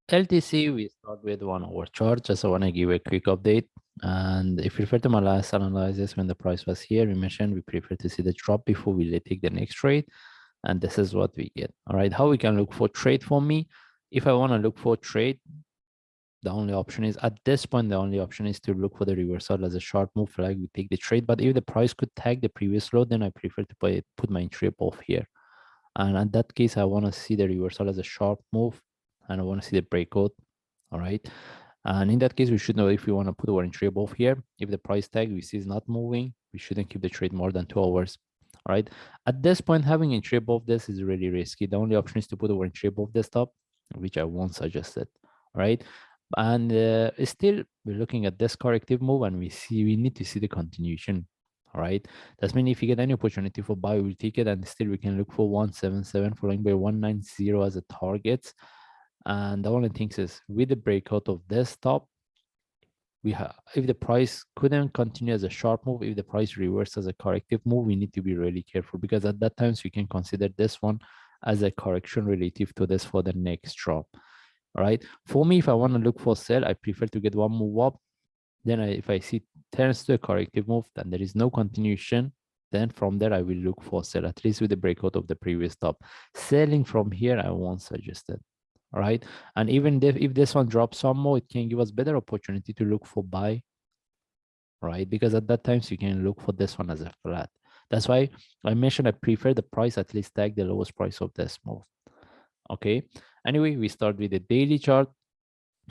LTC, we start with 1 hour chart. Just I want to give a quick update. And if you refer to my last analysis, when the price was here, we mentioned we prefer to see the drop before we take the next trade. And this is what we get. All right. How we can look for trade for me? If I want to look for trade, the only option is at this point, the only option is to look for the reversal as a short move flag. We take the trade. But if the price could tag the previous low, then I prefer to put my entry above here. And in that case, I want to see the reversal as a sharp move and I want to see the breakout. All right. And in that case, we should know if we want to put our entry above here. If the price tag we see is not moving, we shouldn't keep the trade more than 2 hours. All right. At this point, having entry above this is really risky. The only option is to put our entry above the stop, which I won't suggest it. All right. And still, we're looking at this corrective move and we need to see the continuation. All right. That's mean if you get any opportunity for buy, we'll take it. And still we can look for 177 following by 190 as a target. And the only thing is with the breakout of this top, we have if the price couldn't continue as a sharp move, if the price reverses as a corrective move, we need to be really careful because at that times we can consider this one as a correction relative to this for the next drop. All right. For me, if I want to look for sell, I prefer to get one move up. Then if I see turns to a corrective move, then there is no continuation. Then from there, I will look for sell, at least with the breakout of the previous top. Selling from here, I won't suggest it. All right. And even if this one drops some more, it can give us better opportunity to look for buy, right? Because at that times you can look for this one as a flat. That's why I mentioned I prefer the price at least tag the lowest price of this move. Okay. Anyway, we start with the daily chart.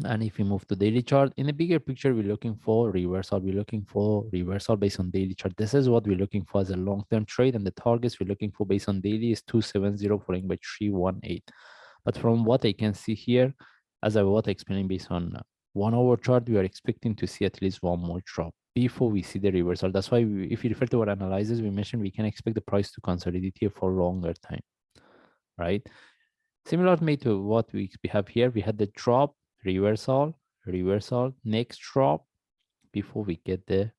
And if we move to daily chart, in the bigger picture, we're looking for reversal. We're looking for reversal based on daily chart. This is what we're looking for as a long-term trade. And the targets we're looking for based on daily is 270 following by 318. But from what I can see here, as I was explaining based on 1 hour chart, we are expecting to see at least one more drop before we see the reversal. That's why if you refer to our analysis, we mentioned we can expect the price to consolidate here for a longer time, right? Similar to what we have here, we had the drop, reversal, reversal, next drop before we get the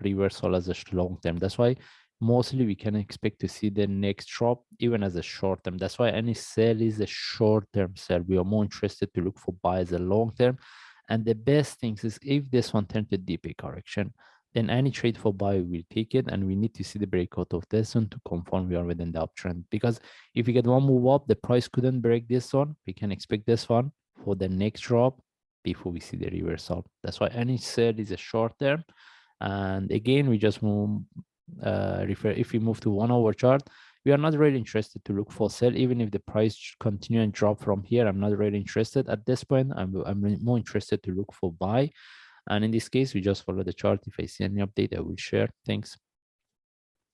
reversal as a long term. That's why mostly we can expect to see the next drop even as a short term. That's why any sell is a short term sell. We are more interested to look for buy as a long term. And the best things is if this one turns to DP correction, then any trade for buy will take it, and we need to see the breakout of this one to confirm we are within the uptrend. Because if we get one move up, the price couldn't break this one, we can expect this one for the next drop before we see the reversal. That's why any sell is a short term. And again, we just move, if we move to 1 hour chart, we are not really interested to look for sell. Even if the price continue and drop from here, I'm not really interested at this point. I'm more interested to look for buy. And in this case, we just follow the chart. If I see any update, I will share. Thanks.